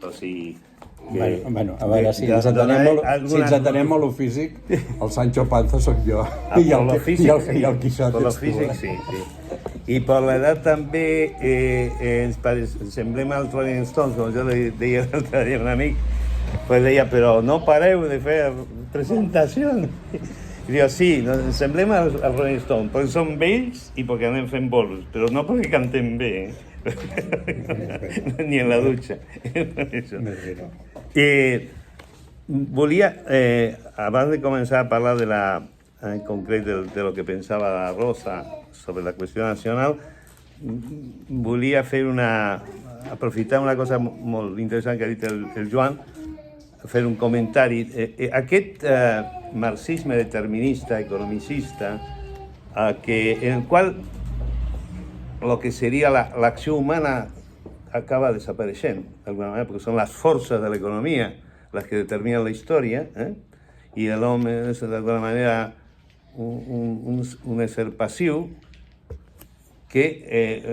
O sigui... Bueno, a veure, si ens atenem a lo físic, el Sancho Panza sóc jo. I el Quixote per lo físic, sí. I per l'edat també ens semblem als Rolling Stones, com jo deia l'altre dia a un amic, pues deia, però no pareu de fer presentacions. I diu, sí, ens semblem als Rolling Stones, perquè som vells i perquè anem fent bolos, però no perquè cantem bé, ni en la dutxa. Volia, abans de començar a parlar en concret de lo que pensava la Rosa sobre la qüestió nacional, volia aprofitar una cosa molt interessant que ha dit el Joan, fer un comentari. Aquest marxisme determinista, economicista, en el qual el que seria l'acció humana acaba desapareixent, d'alguna manera, perquè són les forces de l'economia les que determinen la història, i l'home és d'alguna manera un ésser passiu que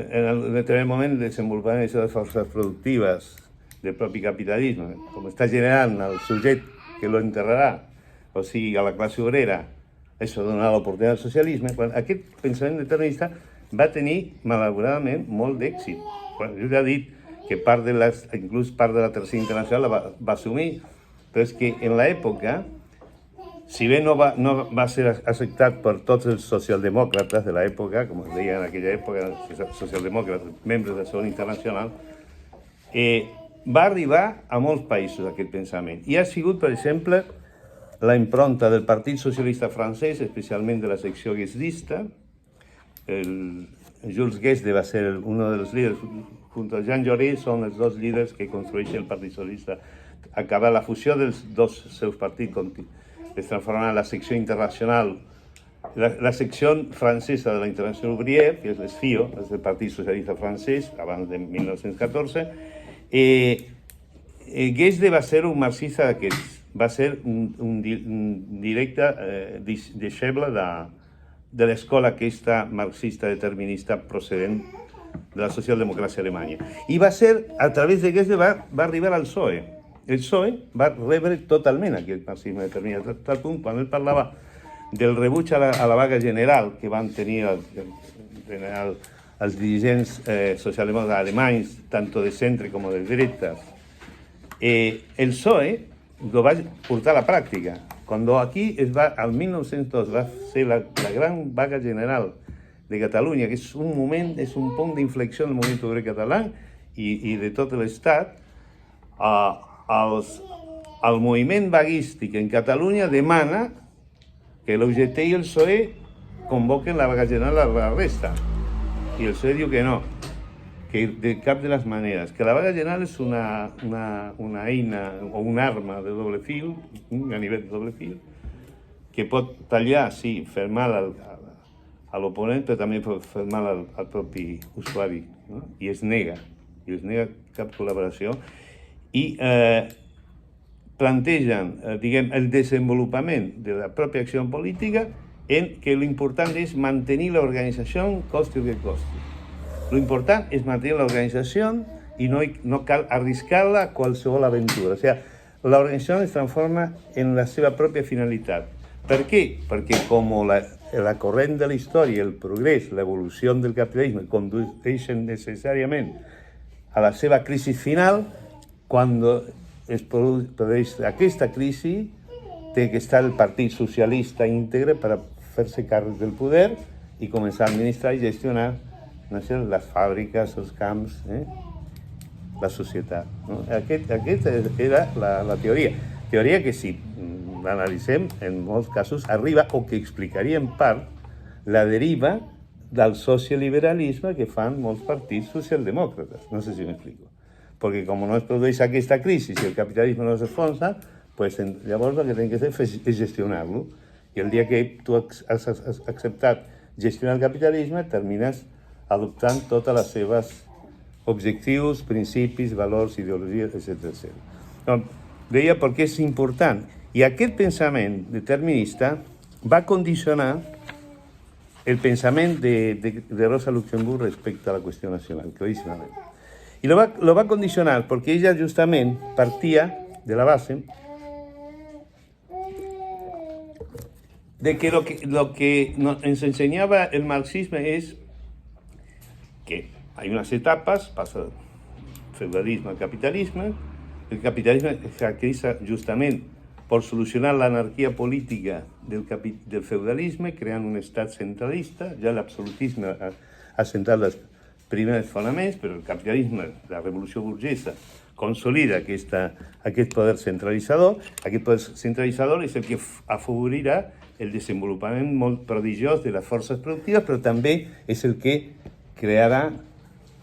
en un determinat moment desenvoluparà les forces productives del propi capitalisme, com està generant el sujet que lo enterrarà, o sigui, a la classe obrera, això donarà l'oportunitat al socialisme. Aquest pensament determinista va tenir, malauradament, molt d'èxit. Jo ja he dit que inclús part de la Tercera Internacional va assumir, però és que en l'època, si bé no va ser acceptat per tots els socialdemòcrates de l'època, com es deia en aquella època, socialdemòcrates, membres de la Segona Internacional, va arribar a molts països aquest pensament. I ha sigut, per exemple, la impronta del Partit Socialista francès, especialment de la secció guesdista. Jules Guesde va ser un dels líders, junto a Jean Jaurès, són els dos líders que construeixen el Partit Socialista. Acabar la fusió dels dos seus partits es transformarà en la secció internacional, la secció francesa de la Internacional Ouvrière, que és l'ESFIO, és el Partit Socialista francès, abans de 1914. Guesde va ser un marxista d'aquests, va ser un directe deixeble de l'escola aquesta marxista determinista procedent de la socialdemocràcia alemanya. I va ser, a través de Guesde, va arribar al PSOE. El PSOE va rebre totalment aquest marxisme determinat, a tal punt, quan ell parlava del rebuig a la vaga general que van tenir els dirigents socialdemòcrates alemanys, tant de centre com de dreta, el PSOE lo va portar a la pràctica. Quan aquí al 1902 va ser la gran vaga general de Catalunya, que és un punt d'inflexió del moviment obrer català i de tot l'Estat, el moviment vaguístic en Catalunya demana que l'UGT i el PSOE convoquen la vaga general a la resta. I el PSOE diu que no, que de cap de les maneres, que la vaga general és una eina o una arma de doble fil, a nivell de doble fil, que pot tallar, sí, fer mal a l'oponent, però també pot fer mal al propi usuari, no? I es nega cap col·laboració. I plantegen, diguem, el desenvolupament de la pròpia acció política en que l'important és mantenir l'organització costi el que costi. L'important és mantenir l'organització i no cal arriscar-la a qualsevol aventura. O sigui, l'organització es transforma en la seva pròpia finalitat. Per què? Perquè com la corrent de la història, el progrés, l'evolució del capitalisme condueixen necessàriament a la seva crisi final, quan es produeix aquesta crisi, té que estar el Partit Socialista íntegre per fer-se càrrec del poder i començar a administrar i gestionar les fàbriques, els camps, la societat. Aquesta era la teoria. Teoria que, si l'analitzem, en molts casos arriba, o que explicaria en part, la deriva del socioliberalisme que fan molts partits socialdemòcrates. No sé si m'explico. Perquè com no es produeix aquesta crisi i el capitalisme no s'enfonsa, llavors el que tenen que fer és gestionar-lo. I el dia que tu has acceptat gestionar el capitalisme, termines adoptant totes les seves objectius, principis, valors, ideologies, etc. Deia perquè és important. I aquest pensament determinista va condicionar el pensament de Rosa Luxemburg respecte a la qüestió nacional, claríssimament. Y lo va a condicionar porque ella justamente partía de la base de que lo que nos enseñaba el marxismo es que hay unas etapas, pasa del feudalismo al capitalismo. El capitalismo se caracteriza justamente por solucionar la anarquía política del feudalismo, creando un Estado centralista. Ya el absolutismo ha sentado los primeros fonaments, pero el capitalismo, la revolución burguesa, consolida aquest poder centralitzador. Aquest poder centralitzador és el que afavorirà el desenvolupament molt prodigiós de les forces productives, però també és el que crearà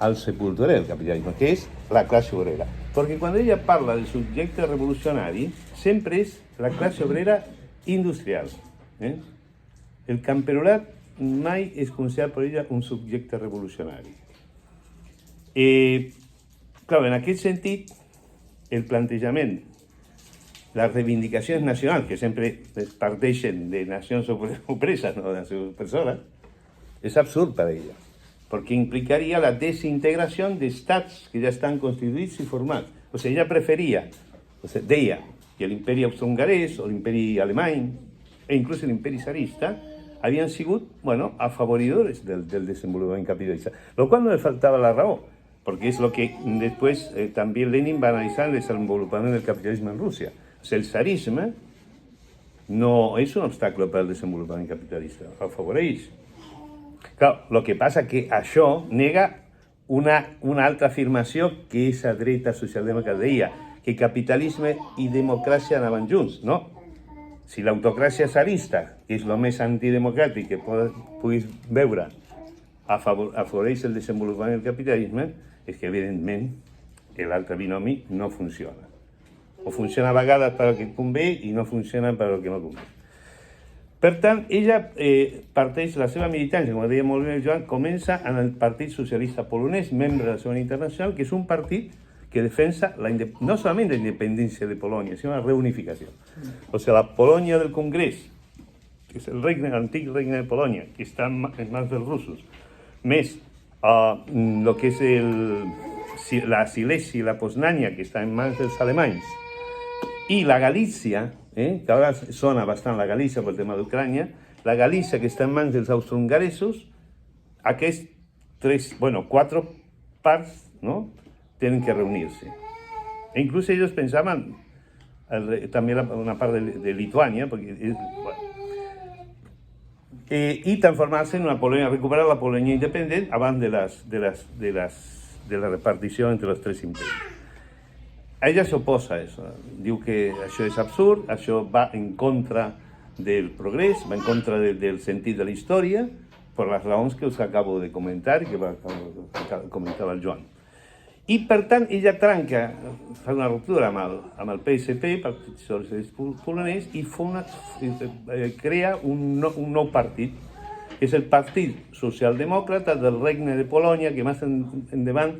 el sepultura del capitalisme, que és la classe obrera. Perquè quan ella parla de subjecte revolucionari, sempre és la classe obrera industrial. El camperolat mai és considerat per ella un subjecte revolucionari. Clar, en aquest sentit, el plantejament, les reivindicacions nacionals, que sempre parteixen de nacions opreses, no de les seves persones, és absurd per a ella, perquè implicaria la desintegració d'estats que ja estan constituïts i formats. O sigui, ella preferia, deia que l'imperi austro-hongarès o l'imperi alemany, e inclús l'imperi zarista, havien sigut, afavoridores del desenvolupament capitalista, lo cual no le faltava la raó, porque es lo que después también Lenin va a analizar el desenvolupament del capitalisme en Rússia. O sigui, el zarisme no és un obstacle per al desenvolupament capitalista, el afavoreix. Clar, el que passa que això nega una altra afirmació que esa dreta socialdemòcrata deia, que capitalisme i democràcia anaven junts, no? Si l'autocràcia zarista, que és el més antidemocràtic que puguis veure, afavoreix el desenvolupament del capitalisme, és que, evidentment, l'altre binomi no funciona. O funciona a vegades per al que convé i no funciona per al que no convé. Per tant, ella parteix la seva militància, com deia molt bé el Joan, comença en el Partit Socialista Polonès, membre de la Segona Internacional, que és un partit que defensa no solament la independència de Polònia, sinó la reunificació. O sigui, la Polònia del Congrés, que és l'antic regne de Polònia, que està en mans dels russos, més el que és la Silèsia i la Poznània, que està en mans dels alemanys, i la Galícia, que ara sona bastant la Galícia pel tema d'Ucrània, la Galícia que està en mans dels austrohongaresos, aquests quatre parts, no?, tenen que reunir-se. Inclús ells pensaven, també una part de Lituània, i transformar-se en una Polònia, recuperar la Polònia independent abans de la repartició entre els tres imperis. Ella s'oposa a això, diu que això és absurd, això va en contra del progrés, va en contra del sentit de la història, per les raons que us acabo de comentar i que comentava el Joan. I, per tant, ella fa una ruptura amb el PSP, Partit Socialista Polonès, i crea un nou partit, que és el Partit Socialdemòcrata del Regne de Polònia, que més endavant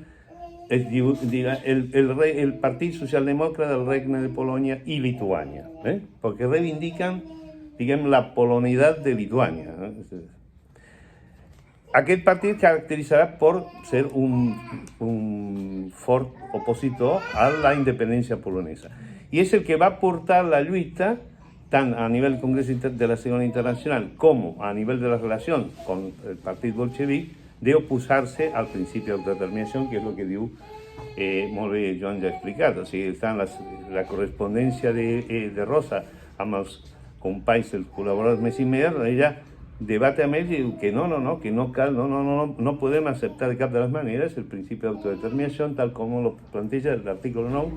es diu el Partit Socialdemòcrata del Regne de Polònia i Lituània, perquè reivindiquen, la polonitat de Lituània. Aquest partit caracteritzarà per ser un fort opositor a la independència polonesa. I és el que va portar la lluita, tant a nivell del Congrés de la Segona Internacional com a nivell de les relacions amb el partit bolxevic, d'oposar-se al principi d'autodeterminació, que és el que diu molt bé Joan ja ha explicat. O sigui, està la correspondència de Rosa amb els companys, els col·laboradors més immediats, ella debate amb ells i diu que no podem acceptar de cap de les maneres el principi d'autodeterminació tal com lo planteja l'article 9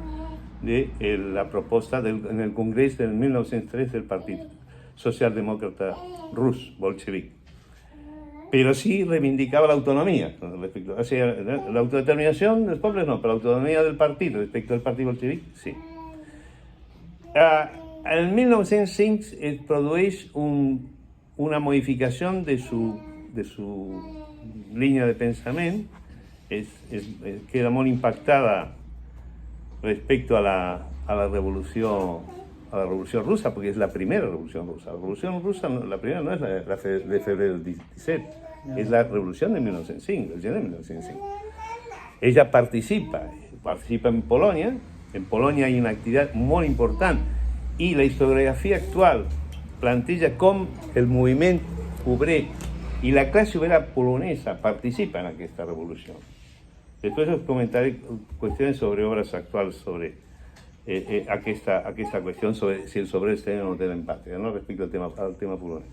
de la proposta en el Congrés del 1903 del Partit Socialdemòcrata rus, bolxevic. Però sí reivindicava l'autonomia. O sigui, l'autodeterminació dels pobles no, però l'autonomia del partit respecte al partit bolxevic, sí. En 1905 es produeix una modificació de su línia de pensament, queda molt impactada respecte a la revolució russa, perquè és la primera revolució russa. La revolució russa, la primera no és la de febrer del 17, és la revolució de 1905, del gener de 1905. ella participa en Polonia. En Polonia hay una actividad muy importante y la historiografía actual plantea cómo el movimiento obrero y la clase obrera polonesa participan en esta revolución. Después os comentaré cuestiones sobre obras actuales sobre aquesta cuestión sobre si els obrers tenen o no tenen pàtria, no? Respecte al tema polonès.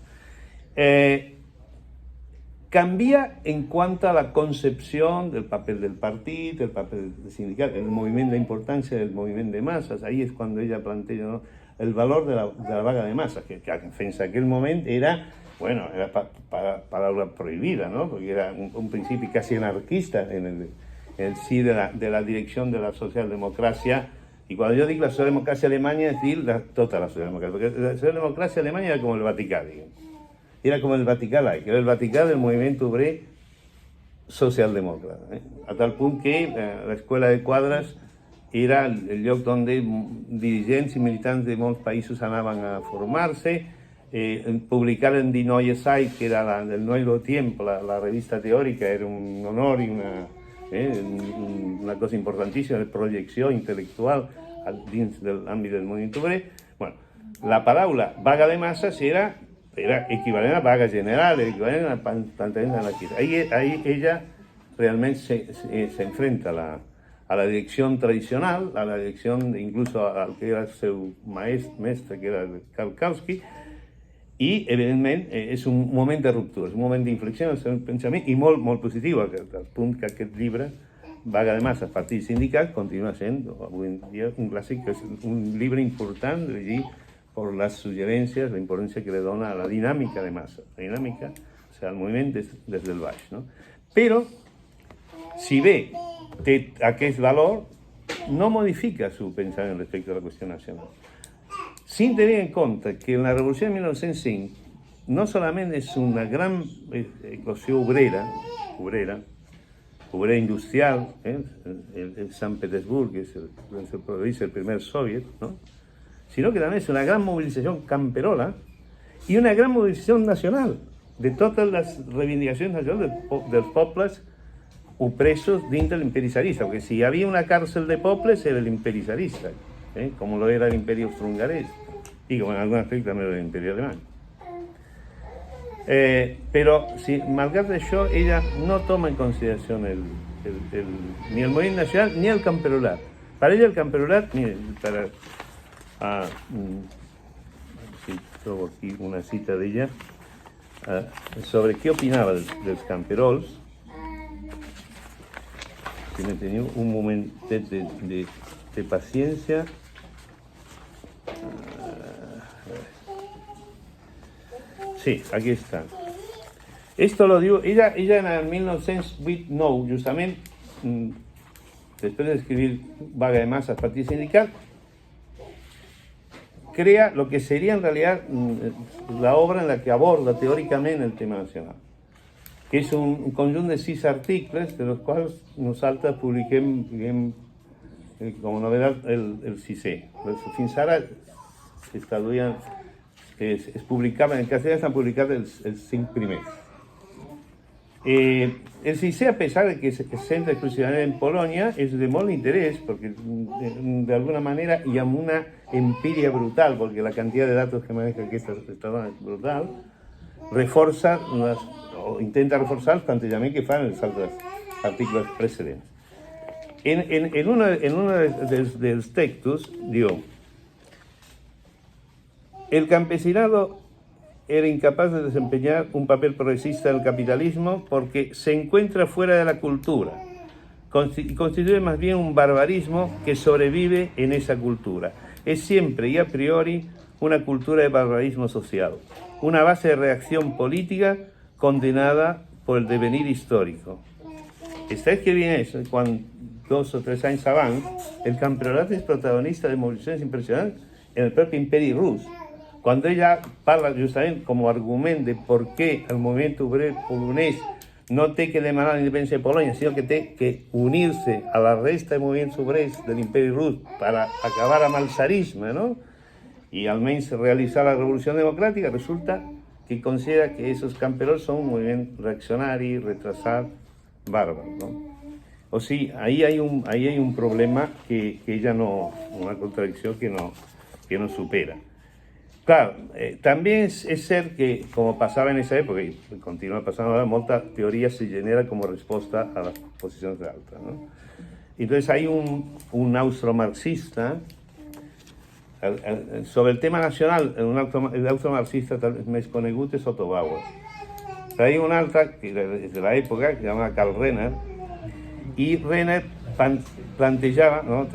Cambia en cuanto a la concepción del papel del partido, el papel del sindicato, el movimiento, la importancia del movimiento de masas. Ahí es cuando ella plantea, ¿no?, el valor de la vaga de masas, que en aquel momento era, bueno, era palabra prohibida, ¿no?, porque era un principio casi anarquista en el sí de la dirección de la socialdemocracia. Y cuando yo digo la socialdemocracia alemana, es decir, toda la socialdemocracia, porque la socialdemocracia alemana era como el Vaticano, digamos. Era como el Vaticano, que era el Vaticano del movimiento obrero socialdemócrata, a tal punto que la escuela de quadres era el lloc donde dirigents y militantes de muchos países anaban a formarse. Publicar en Die Neue Zeit, que era del Nuevo Tiempo, la revista teórica, era un honor y una cosa importantísima de proyección intelectual dentro del ámbito del movimiento obrero. Bueno, la palabra vaga de masas era equivalente a vaga general, equivalente a planteamiento anarquista. Ahí ella realmente se enfrenta a la dirección tradicional, a la dirección incluso al que era su maestre, que era Karl Kautsky, y evidentemente és un moment de ruptura, és un moment d'inflexió en el seu pensament i molt positiu, al punt que aquest llibre, Vaga de Masses, Partit i Sindicat, continua sent avui en dia un clàssic, que és un llibre important de llegir por las sugerencias, la importancia que le dona a la dinámica de masa, la dinámica, o sea, el movimiento desde el baix, ¿no? Pero, si ve que aquest valor, no modifica su pensamiento respecto a la cuestión nacional. Sin tener en cuenta que en la Revolución de 1905 no solamente es una gran eclosión obrera industrial, en San Petersburgo, que es el primer soviet, ¿no?, sino que también es una gran movilización camperola y una gran movilización nacional de todas las reivindicaciones nacionales de los pueblos opresos dentro del imperio zarista, porque si había una cárcel de pueblos era el imperio zarista, como lo era el imperio austrohongarés y como en algunos aspectos también era el imperio alemán. Pero malgrado eso, ella no toma en consideración ni el movimiento nacional ni el camperolat. Para ella el camperolat, tengo aquí una cita de ella sobre qué opinaba de los camperols. Si me tenía un momento de paciencia. Sí, aquí está. Esto lo digo, ella en el 1908, justamente, después de escribir Vaga de Masas, Partit i Sindicat, crea lo que sería en realidad la obra en la que aborda teóricamente el tema nacional, que es un conjunto de 6 artículos, de los cuales nosaltres publiquem como novedad el sisè. Fins ara es publicaba, en castellano están publicados els 5 primers. El sisè, a pesar de que se centra exclusivamente en Polonia, es de molt interés, porque de alguna manera hi ha una empiria brutal, porque la cantidad de datos que maneja aquesta dona es brutal, reforça o intenta reforçar els plantejaments que fan els altres articles precedents. En uno dels textos diu: el campesinado era incapaz de desempeñar un papel progresista en el capitalismo porque se encuentra fuera de la cultura y constituye más bien un barbarismo que sobrevive en esa cultura. Es siempre y a priori una cultura de barbarismo social, una base de reacción política condenada por el devenir histórico. Está escribiendo eso cuando 2 o 3 años abans el campeonato es protagonista de movilizaciones impresionantes en el propio imperio ruso. Cuando ella parla justamente como argumento de por qué el movimiento obrero polonés no té que demanar la independencia de Polonia, sino que té que unirse a la resta de movimientos obreros del imperio ruso para acabar amb el zarisme, ¿no?, y al menos realizar la revolución democrática, resulta que considera que esos camperols son un movimiento reaccionario, retrasado, bárbaro, ¿no? O sigui, ahí hay un problema que ella no, una contradicció que no supera. Clar, també és cert que, com passava en aquesta època, i continua passant ara, molta teoria se genera com a resposta a les posicions d'altres, ¿no? Entonces hay un austromarxista, sobre el tema nacional, l'automarxista més conegut és Otto Bauer. Però hi ha un altre, que és de l'època, que es llama Karl Renner, i Renner plantejava, no?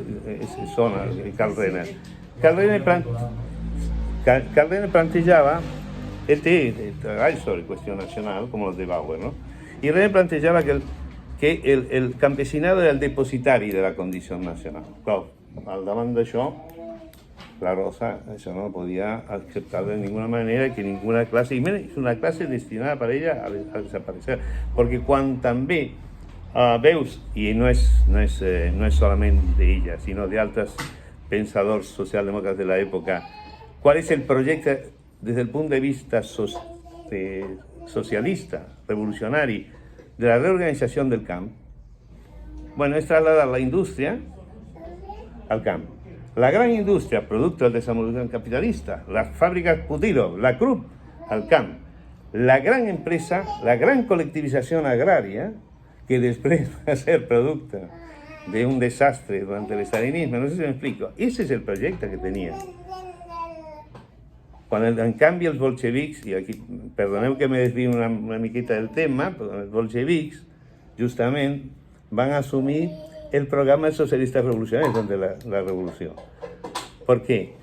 Sona, Karl Renner. Karl Renner plantejava, él té treballs sobre qüestió nacional, com els de Bauer, no? I Renner plantejava que el campesinado era el depositari de la condició nacional. Clar, al davant d'això, la Rosa això no podia acceptar de ninguna manera que ninguna classe, i és una classe destinada per ella a desaparèixer, perquè quan també veus, i no és solament d'ella, sinó d'altres pensadors socialdemòcrates de l'època, qual és el projecte des del punt de vista socialista, revolucionari, de la reorganització del camp. Bueno, es trasladar la indústria al camp. La gran indústria, producte del desenvolupament capitalista, les fàbriques Putilo, la Krupp, al camp. La gran empresa, la gran col·lectivització agrària, que després va ser producte d'un desastre durant l'estalinisme, no sé si m'explico. Ese es el projecte que tenia. Quan, en canvi, els bolxevics, i aquí, perdoneu que me desvio una miqueta del tema, però els bolxevics, justament, van assumir el programa dels socialistes revolucionaris durante la revolució. ¿Por qué?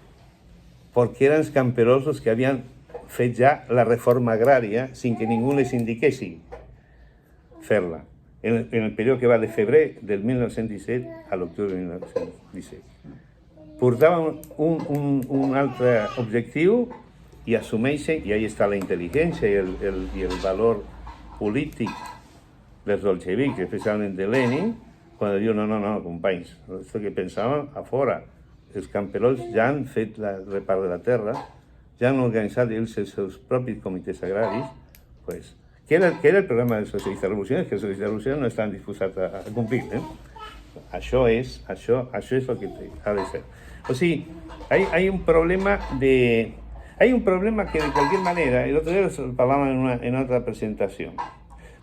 Porque eran camperosos que habían fet ja la reforma agrària sin que ningú les indiquessi fer-la. En el període que va de febrer del 1917 a l'octubre de 1917. Portaven un altre objectiu i assumeixen, i ahí està la intel·ligència i el valor polític dels bolxevics, especialment de Lenin, quan diu, no, companys, esto que pensàvem a fora. Els camperols ja han fet el repart de la terra, ja han organitzat ells els seus propis comitès agraris, pues, que era el programa dels socialistes revolucionaris, que els socialistes revolucionaris no estan disposats a complir. Això és el que ha de ser. O sigui, hay un problema que de cualquier manera, el otro día parlava en otra presentación,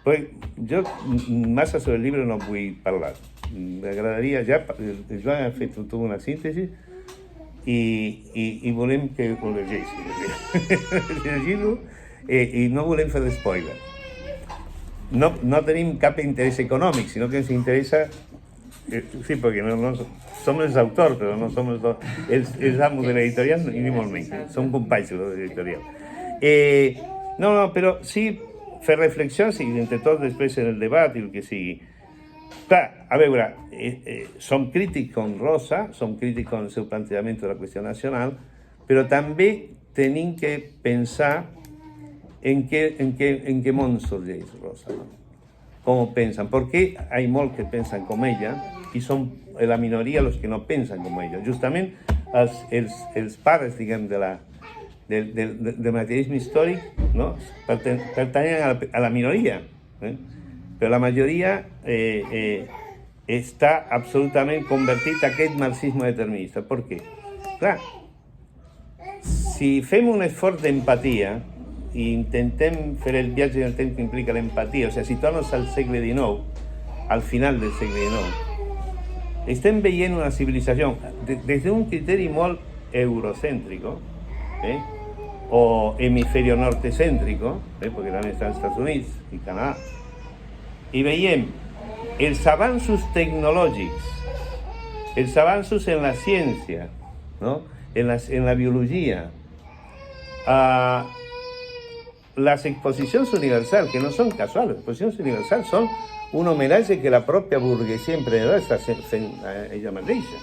pues jo massa sobre el llibre no vull parlar. M'agradaria, ja, el Joan ha fet tota una síntesi i volem que ho llegeixi. I no volem fer spoiler. No tenim cap interès econòmic, sinó que ens interessa, sí, perquè no som els autors, però no som els amos de l'editorial, ni molt menys, som companys de l'editorial. No, però sí fer reflexions i entre tots després en el debat i el que sigui. Clar, a veure, som crítics com Rosa, som crítics com el seu plantejament de la qüestió nacional, però també tenim que pensar en qué món sorgeix Rosa, ¿no? ¿Cómo piensan? Porque hay molts que pensan com ella i són la minoria els que no pensen com ella. Justament els pares, diguem, del materialisme històric, no? Pertanyen a la minoria, però la majoria està absolutament convertit a aquest marxisme determinista. Per què? Clar, si fem un esforç d'empatia i intentem fer el viatge en el temps que implica l'empatia, o sigui, situar-nos al segle XIX, al final del segle XIX, estem veient una civilització des d'un criteri molt eurocèntrico, o hemisferio norte-cèntrico, perquè també estan els Estats Units i Canadà, i veiem els avanços tecnològics, els avanços en la ciència, no? en la biologia, las exposicions universals, que no són casuals, les exposicions universals són un homenatge que la pròpia burguesia emprendedora està fent a ella mateixa.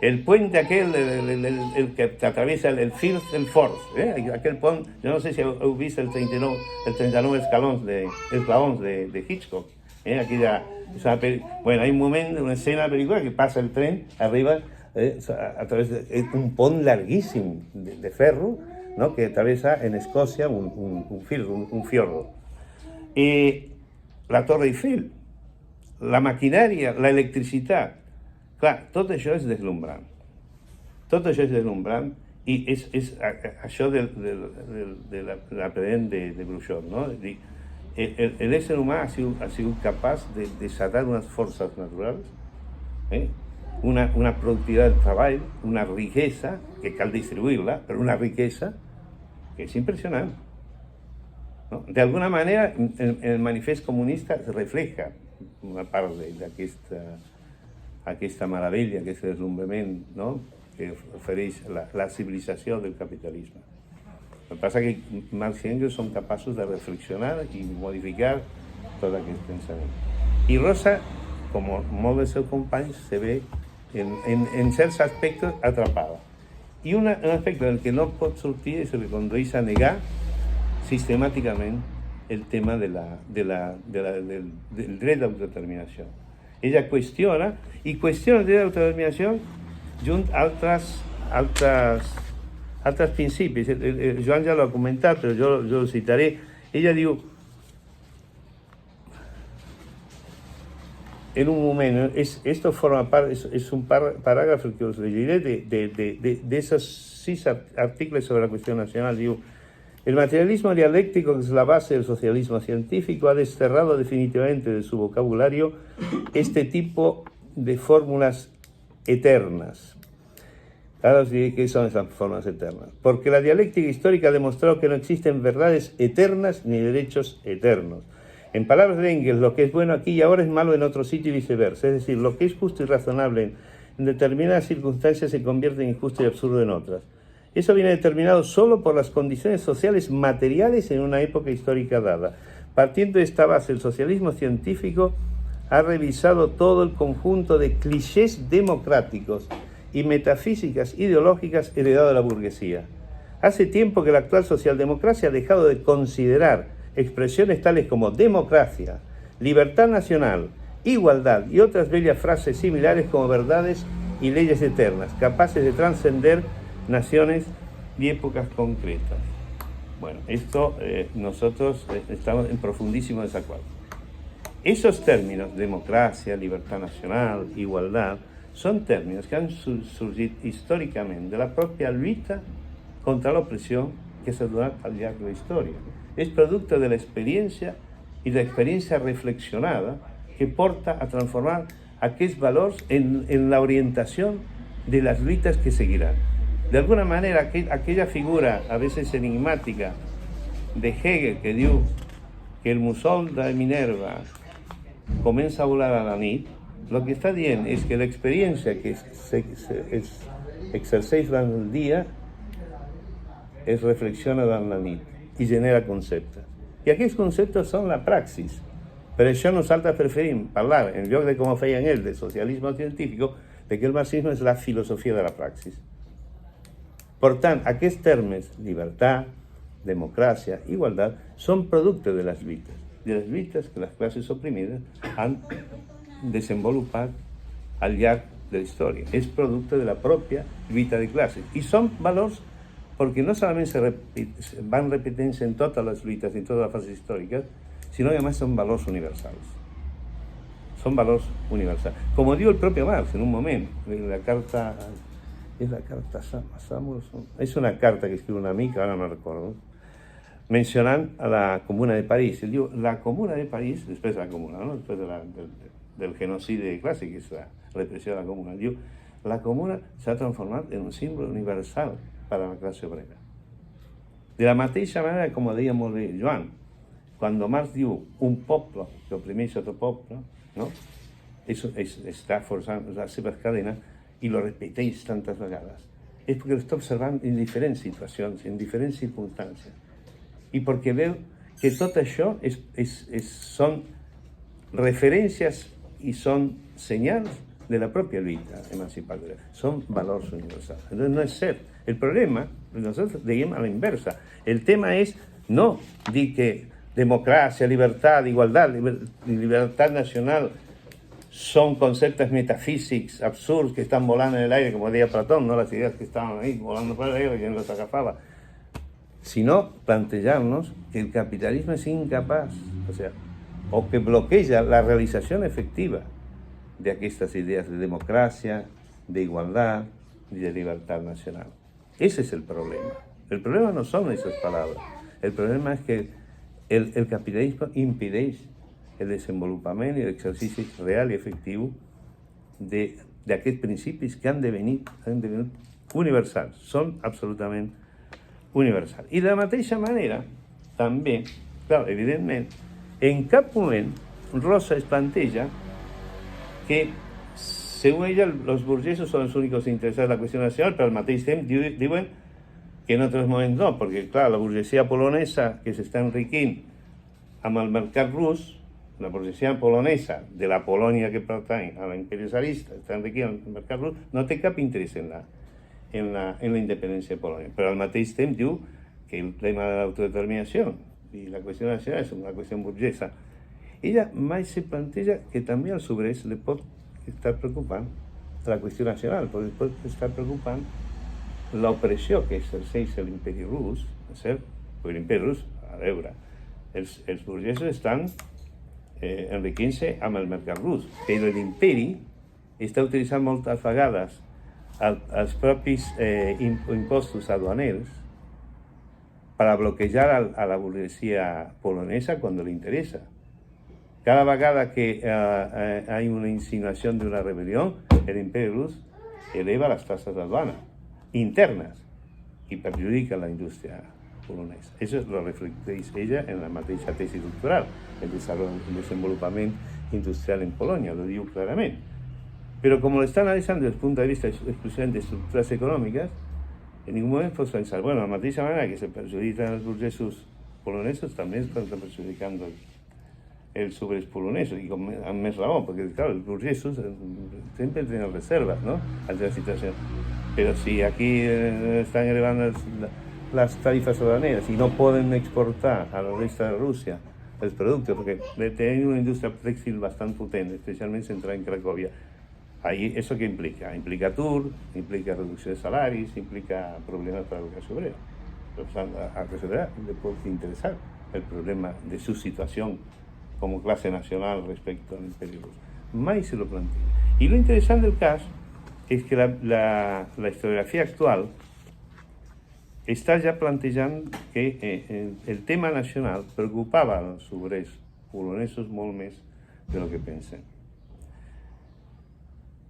El puente aquel, el que atraviesa el Firth del Forth, aquel pont, jo no sé si heu vist el 39 escalons de Hitchcock, aquella, bueno, hay un moment, una escena de la película que passa el tren, arriba a través d'un pont larguíssim de ferro, ¿no? Que atraviesa en Escocia un fiordo. La Torre Eiffel, la maquinària, l'electricitat. Clar, tot això és deslumbrant. Tot això és deslumbrant i és això de l'aprenent de Groucho, no? És dir, l'ésser humà ha sigut capaç de desatar unes forces naturals, una productivitat del treball, una riquesa, que cal distribuir-la, però una riquesa que és impressionant. ¿No? De alguna manera, el manifest comunista refleja una part d'aquesta meravella, aquest deslumbrament, no? Que ofereix la civilització del capitalisme. El que passa que Marx i Engels són capaços de reflexionar i modificar tot aquest pensament. I Rosa, com molts dels seus companys, se ve en certs aspectes atrapada. I un aspecte del que no pot sortir és el que condueix a negar sistemàticament el tema del dret d'autodeterminació. Ella qüestiona el dret d'autodeterminació junt a altres principis. Joan ja l'ha comentat, però jo el citaré. Ella diu, en un moment, esto forma parte, es un parágrafo que os leeré de esos 6 artículos sobre la cuestión nacional. Digo, el materialismo dialéctico, que es la base del socialismo científico, ha desterrado definitivamente de su vocabulario este tipo de fórmulas eternas. Ahora os diré qué son esas fórmulas eternas. Porque la dialéctica histórica ha demostrado que no existen verdades eternas ni derechos eternos. En palabras de Engels, lo que es bueno aquí y ahora es malo en otro sitio y viceversa. Es decir, lo que es justo y razonable en determinadas circunstancias se convierte en injusto y absurdo en otras. Eso viene determinado solo por las condiciones sociales materiales en una época histórica dada. Partiendo de esta base, el socialismo científico ha revisado todo el conjunto de clichés democráticos y metafísicas ideológicas heredado de la burguesía. Hace tiempo que la actual socialdemocracia ha dejado de considerar expresiones tales como democracia, libertad nacional, igualdad y otras bellas frases similares como verdades y leyes eternas, capaces de trascender naciones y épocas concretas. Bueno, esto nosotros estamos en profundísimo desacuerdo. Esos términos, democracia, libertad nacional, igualdad, son términos que han surgido históricamente de la propia lucha contra la opresión que se ha dado al largo de la historia. Es producto de la experiencia y de la experiencia reflexionada que porta a transformar aquellos valores en la orientación de las luchas que seguirán. De alguna manera, aquella figura a veces enigmática de Hegel que diu que el musol de Minerva comienza a volar a la nit, lo que está dient és que l'experiència que exerceix durant el dia es reflexiona durant la nit i genera conceptes. I aquests conceptes són la praxis. Per això nosaltres preferim parlar, en lloc de com ho feien ells, de socialisme científic, de que el marxisme és la filosofia de la praxis. Per tant, aquests termes, llibertat, democràcia, igualtat, són producte de les lluites que les classes oprimides han desenvolupat al llarg de la història. És producte de la pròpia lluita de classes. I són valors perquè no solament van repetint-se en totes les lluites, en totes les fases històriques, sinó que a més són valors universals. Són valors universals. Com diu el propi Marx en un moment, la carta... És la carta Samuelson. És una carta que escriu un amic, ara no recordo, mencionant a la Comuna de París. Ell diu, la Comuna de París, després de la Comuna, no? Després del genocidi clàssic, que és la repressió de la Comuna, diu, la Comuna s'ha transformat en un símbol universal per a la classe obrera. De la mateixa manera, com deia molt bé Joan, quan Marx diu un poble que oprimeix altre poble, no? Està forçant les seves cadenes i lo repeteix tantes vegades. És perquè l'està observant en diferents situacions, en diferents circumstàncies. I perquè veu que tot això són referències i són senyals de la pròpia lluita emancipadora. Són valors universals. Entonces no és cert. El problema, nosotros diem a la inversa. El tema és no dir que democràcia, llibertat, igualtat, llibertat nacional son conceptos metafísicos absurdos que están volando en el aire, como decía Platón, no las ideas que estaban ahí volando por el aire, que no los agafaba, sino plantearnos que el capitalismo es incapaz, o sea, o que bloqueja la realització efectiva d'aquestes idees de democràcia, d'igualtat i de llibertat nacional. Ese es el problema. El problema no son esas palabras. El problema es que el capitalismo impedeix el desenvolupament i l'exercici real i efectiu d'aquests principis que han devenit universals. Són absolutament universals. I de la mateixa manera, també, clar, evidentment, en cap moment Rosa es planteja que, según ella, los burguesos son los únicos interesados en la cuestión nacional, pero al mateix temps diuen que en otros momentos no, porque, claro, la burguesía polonesa que se está enriquint amb el mercat rus, la burguesía polonesa de la Polònia que pertany a l'imperi zarista, està enriquint amb el mercat rus, no té cap interès en la independència de Polònia. Però al mateix temps diu que el tema de l'autodeterminació i la qüestió nacional és una qüestió burguesa. Ella mai se planteja que també als obrers li pot estar preocupant la qüestió nacional, perquè pot estar preocupant l'opressió que exerceix l'imperi rus, cert? Perquè l'imperi rus, a veure, els burgesos estan enriquint-se amb el mercat rus, però l'imperi està utilitzant moltes vegades els propis impostos aduaners para bloquejar a la burguesía polonesa cuando le interesa. Cada vegada que hay una insinuación de una rebelión, el imperio rus eleva las tasas de aduana internas y perjudica la industria polonesa. Eso lo reflecteix ella en la mateixa tesis doctoral, el desenvolupament industrial en Polonia, lo diu clarament. Pero como lo está analizando desde el punto de vista exclusivamente de estructuras econòmiques, en ningún moment pot pensar, bueno, de la mateixa manera que se perjudican els burgesos polonesos, també es estan perjudicant els obreros polonesos, i amb més raó, perquè, clar, els burgesos sempre tenen reserves, ¿no?, ante la situació. Pero si aquí están elevando las tarifas aduaneras y no pueden exportar a la resta de Rusia els productes, porque tienen una industria textil bastante potente, especialmente centrada en Cracovia. Ahí, ¿eso qué implica? Implica atur, implica reducción de salarios, implica problemas para la clase obrera. A la clase obrera le puede interesar el problema de su situación como clase nacional respecto al imperio ruso. Mai se lo plantea. Y lo interesante del caso es que la historiografía actual està ja plantejant que el tema nacional preocupava als obrers polonesos molt més de lo que pensem.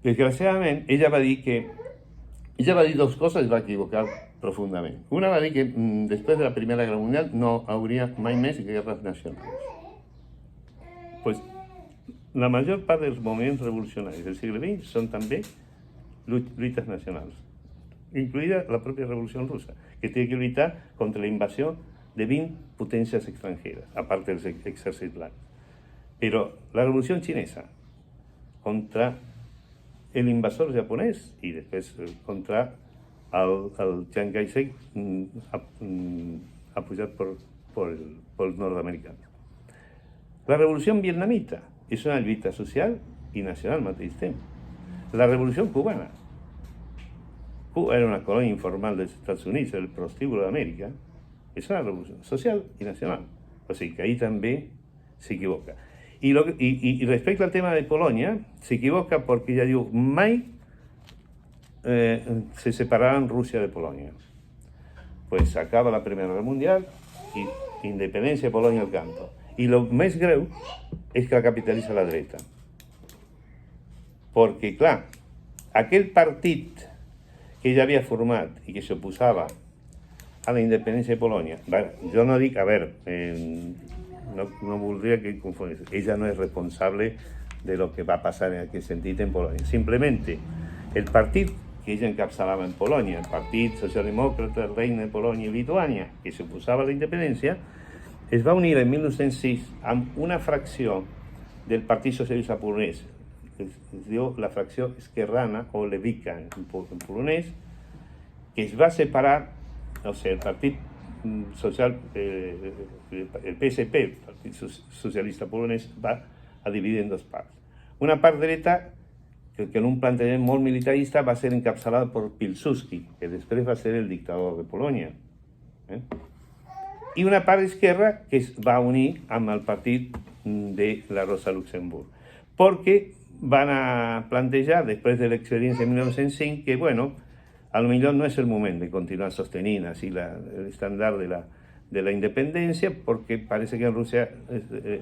Desgraciadament, ella va dir dos coses i va equivocar profundament. Una va dir que després de la Primera Guerra Mundial no hauria mai més guerres nacionals. Pues la major part dels moviments revolucionaris del segle XX són també lluites nacionals, incluida la propia Revolución Rusa, que tiene que luchar contra la invasión de 20 potencias extranjeras, aparte de los ejércitos blancos. Pero la Revolución Chinesa, contra el invasor japonés y después contra al Chiang Kai-shek, apoyado por el norteamericano. La Revolución Vietnamita es una lucha social y nacional al mateix temps. La Revolución Cubana, Cuba era una colonia informal dels Estats Units, el prostíbulo d'Amèrica, és una revolució social i nacional. O sigui que ahí també s'equivoca. Y respecto al tema de Polonia, se equivoca porque ella diu mai se separaran Rusia de Polonia. Pues acaba la Primera Guerra Mundial y independencia de Polonia al canto. Y lo més greu és que la capitalitza la dreta. Perquè, clar, aquell partit que ella havia format i que s'oposava a la independència de Polònia, jo no dic, a veure, no voldria que confondís, ella no és responsable de lo que va passar en aquest sentit en Polònia. Simplemente, el partit que ella encapçalava en Polònia, el Partit Socialdemòcrata, el Regne de Polònia i Lituània, que s'oposava a la independència, es va unir en 1906 amb una fracció del Partit Socialista Polonès, es diu la fracció esquerrana o levica en polonès, que es va separar, o sigui, el Partit Social, el PSP, el Partit Socialista Polonès, va a dividir en dos parts. Una part dreta, que en un plantejament molt militarista va ser encapçalada per Pilsudski, que després va ser el dictador de Polònia. I una part esquerra que es va unir amb el Partit de la Rosa Luxemburg. Porque van a plantejar, després de l'experiència de 1905, que, bueno, a lo millor no és el moment de continuar sostenint així l'estàndard de la independència, perquè parece que en Rússia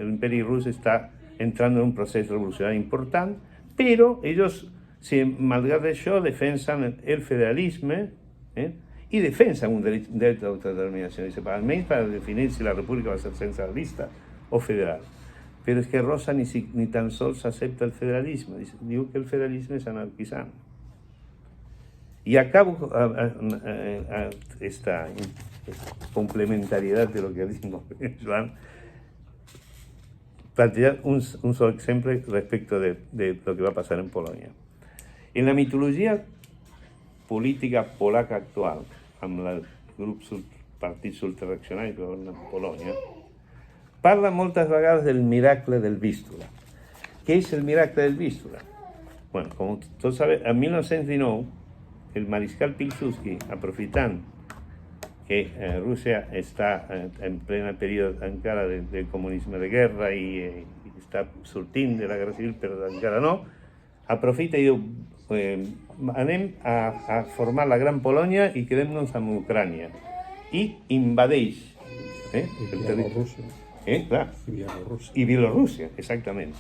l'imperi rus està entrando en un procés revolucionari important, però ells, malgrat això, defensen el federalisme i defensen un dret d'autodeterminació, almenys per definir si la república va ser centralista o federal. Però és que Rosa ni tan sols accepta el federalisme, diu que el federalisme és anarquisant. Y acabo esta complementariedad de lo que dijo Joan, plantear un solo ejemplo respecto de lo que va a pasar en Polonia. En la mitología política polaca actual, amb el partit subreaccionari que governa Polònia, parla moltes vegades del miracle del Vístula. Què és el miracle del Vístula? Bueno, com tots sabeu, en 1919, el mariscal Pilsudski, aprofitant que Rússia està en plena període encara del comunisme de guerra i està sortint de la guerra civil, però encara no, aprofita i diu, anem a formar la Gran Polònia i quedem-nos amb Ucrània. I invadeix Bielorússia. Clar. I Bielorússia, exactament.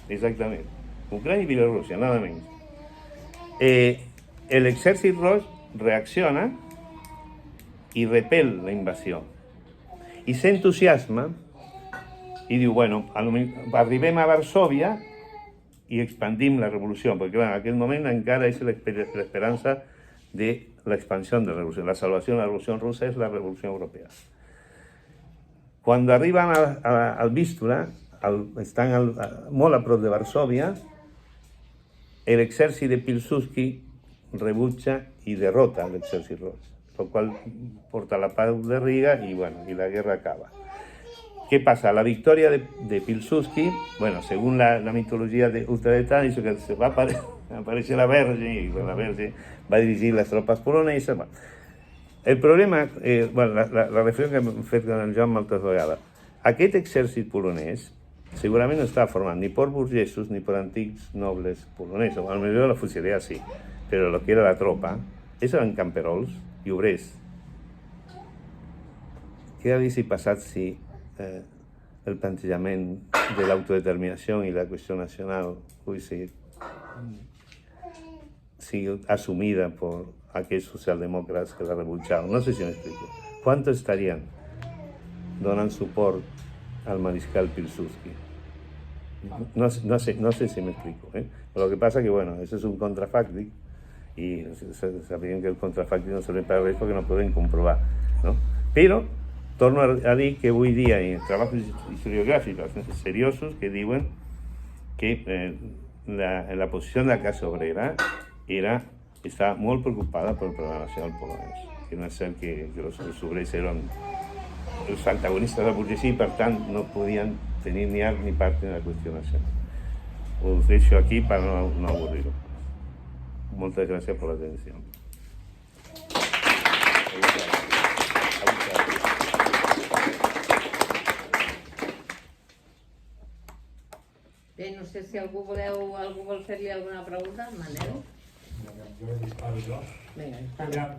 Ucrània i Bielorússia, nada menys. El exèrcit roig reacciona i repel la invasió. I s'entusiasma i diu, bueno, arribem a Varsòvia i expandim la revolució, perquè en aquell moment encara és l'esperança de l'expansió de la revolució. La salvació de la revolució russa és la revolució europea. Quan arriben al Vístula, estan molt a prop de Varsòvia, l'exèrcit de Pilsudski rebutja i derrota l'exèrcit roig, el qual porta la pau de Riga i la guerra acaba. ¿Qué pasa? La victoria de Pilsudski, bueno, según la mitología de ultraderecha, dice que se va a aparecer la Verge y la Verge va a dirigir las tropas polonesas. Bueno. El problema, la reflexió que hem fet amb el Joan moltes vegades, aquest exèrcit polonès segurament no està format ni per burgesos ni per antics nobles polonesos. A lo millor la fusileria sí, però el que era la tropa, eren camperols i obrers. Què hauria passat si el plantejament de l'autodeterminació i la qüestió nacional sigui assumida per aquells socialdemòcrates que la rebutjaven? No sé si m'explico. ¿Cuántos estarían donant suport al mariscal Pilsudski? No sé si me explico. Lo que pasa que, bueno, eso es un contrafàctic y sabien que el contrafàctic no serveix per res perquè no poden comprovar, no? Però torno a dir que avui dia hi ha treballs historiogràfics seriosos que diuen que la posició de la classe obrera estava molt preocupada pel problema nacional polonès, que no és cert que els obrers eren els antagonistes de la burgesia i per tant no podien tenir ni art ni part en la qüestió nacional. Us deixo aquí per no avorrir-ho. Moltes gràcies per l'atenció. Bé, no sé si algú vol fer-li alguna pregunta. Manel? Jo disparo jo. Vinga, dispara.